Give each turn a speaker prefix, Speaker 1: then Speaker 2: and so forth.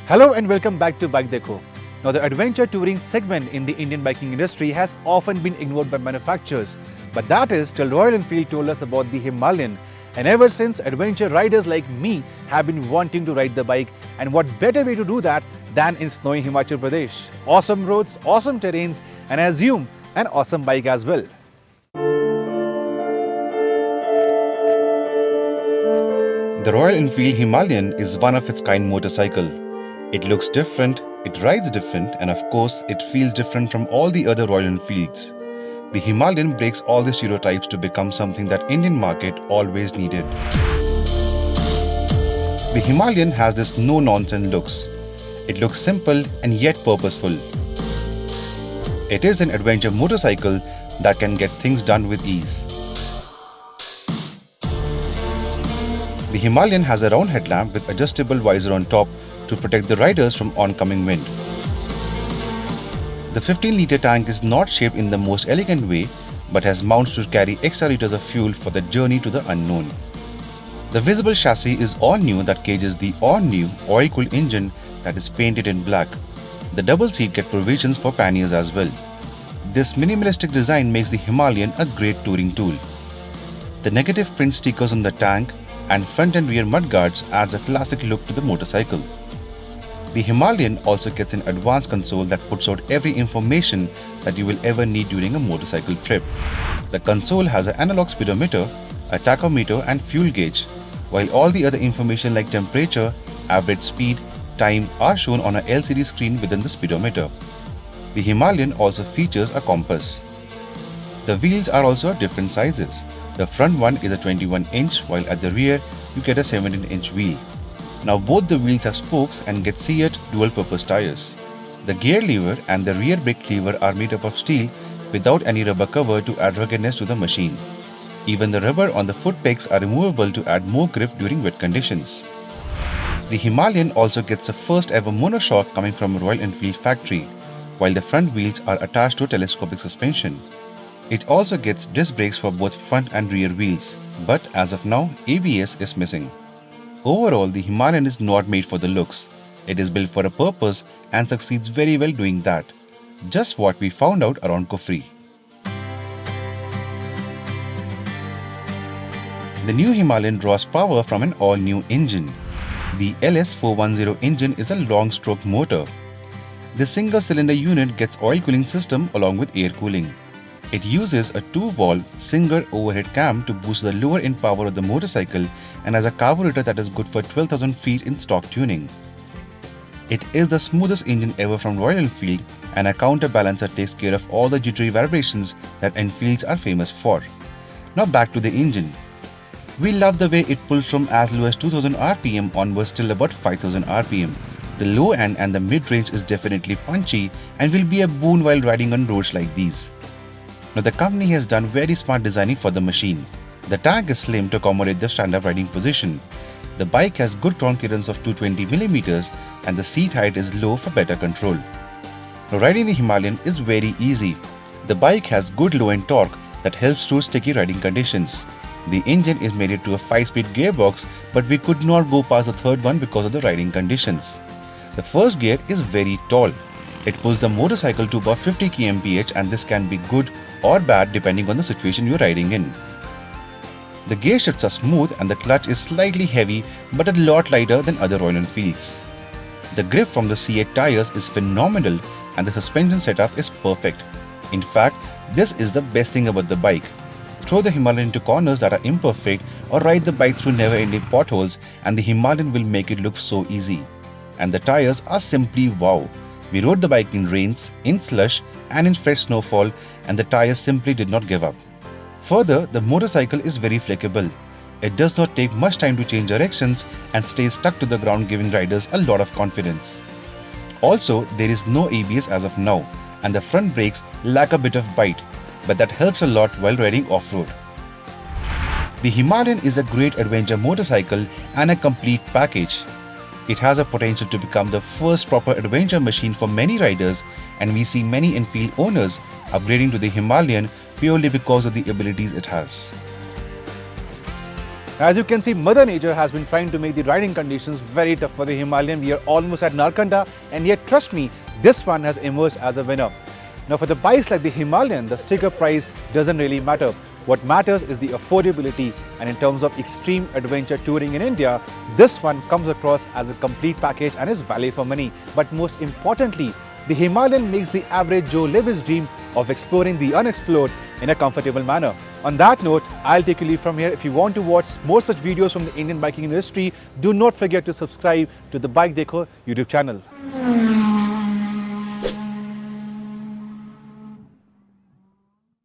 Speaker 1: Hello and welcome back to BikeDekho. Now, the adventure touring segment in the Indian biking industry has often been ignored by manufacturers, but that is till Royal Enfield told us about the Himalayan. And ever since, adventure riders like me have been wanting to ride the bike, and what better way to do that than in snowy Himachal Pradesh. Awesome roads, awesome terrains, and I assume an awesome bike as well. The Royal Enfield Himalayan is one of its kind motorcycle. It looks different, it rides different, and of course, it feels different from all the other Royal Enfields. The Himalayan breaks all the stereotypes to become something that Indian market always needed. The Himalayan has this no-nonsense looks. It looks simple and yet purposeful. It is an adventure motorcycle that can get things done with ease. The Himalayan has a round headlamp with adjustable visor on top to protect the riders from oncoming wind. The 15-litre tank is not shaped in the most elegant way, but has mounts to carry extra litres of fuel for the journey to the unknown. The visible chassis is all new that cages the all-new oil-cooled engine that is painted in black. The double seat get provisions for panniers as well. This minimalistic design makes the Himalayan a great touring tool. The negative print stickers on the tank and front and rear mudguards adds a classic look to the motorcycle. The Himalayan also gets an advanced console that puts out every information that you will ever need during a motorcycle trip. The console has an analog speedometer, a tachometer and fuel gauge, while all the other information like temperature, average speed, time are shown on an LCD screen within the speedometer. The Himalayan also features a compass. The wheels are also different sizes. The front one is a 21-inch, while at the rear you get a 17-inch wheel. Now both the wheels have spokes and get Seat dual-purpose tires. The gear lever and the rear brake lever are made up of steel without any rubber cover to add ruggedness to the machine. Even the rubber on the foot pegs are removable to add more grip during wet conditions. The Himalayan also gets the first ever monoshock coming from a Royal Enfield factory, while the front wheels are attached to telescopic suspension. It also gets disc brakes for both front and rear wheels, but as of now, ABS is missing. Overall, the Himalayan is not made for the looks. It is built for a purpose and succeeds very well doing that. Just what we found out around Kufri. The new Himalayan draws power from an all-new engine. The LS410 engine is a long-stroke motor. The single-cylinder unit gets oil cooling system along with air cooling. It uses a 2-valve Singer overhead cam to boost the lower end power of the motorcycle and has a carburetor that is good for 12,000 feet in stock tuning. It is the smoothest engine ever from Royal Enfield, and a counterbalancer takes care of all the jittery vibrations that Enfields are famous for. Now back to the engine. We love the way it pulls from as low as 2000 rpm onwards till about 5000 rpm. The low end and the mid-range is definitely punchy and will be a boon while riding on roads like these. Now the company has done very smart designing for the machine. The tank is slim to accommodate the stand-up riding position. The bike has good ground clearance of 220mm and the seat height is low for better control. Now riding the Himalayan is very easy. The bike has good low-end torque that helps through sticky riding conditions. The engine is made to a 5-speed gearbox, but we could not go past the third one because of the riding conditions. The first gear is very tall. It pulls the motorcycle to about 50 kmph, and this can be good or bad depending on the situation you're riding in. The gear shifts are smooth and the clutch is slightly heavy but a lot lighter than other Royal Enfields. The grip from the C8 tires is phenomenal and the suspension setup is perfect. In fact, this is the best thing about the bike. Throw the Himalayan into corners that are imperfect or ride the bike through never-ending potholes and the Himalayan will make it look so easy. And the tires are simply wow. We rode the bike in rains, in slush and in fresh snowfall and the tires simply did not give up. Further, the motorcycle is very flexible. It does not take much time to change directions and stays stuck to the ground, giving riders a lot of confidence. Also, there is no ABS as of now and the front brakes lack a bit of bite, but that helps a lot while riding off-road. The Himalayan is a great adventure motorcycle and a complete package. It has a potential to become the first proper adventure machine for many riders and we see many Enfield owners upgrading to the Himalayan purely because of the abilities it has.
Speaker 2: As you can see, Mother Nature has been trying to make the riding conditions very tough for the Himalayan. We are almost at Narkanda, and yet trust me, this one has emerged as a winner. Now for the bikes like the Himalayan, the sticker price doesn't really matter. What matters is the affordability, and in terms of extreme adventure touring in India, this one comes across as a complete package and is value for money. But most importantly, the Himalayan makes the average Joe live his dream of exploring the unexplored in a comfortable manner. On that note, I'll take you leave from here. If you want to watch more such videos from the Indian biking industry, do not forget to subscribe to the BikeDekho YouTube channel.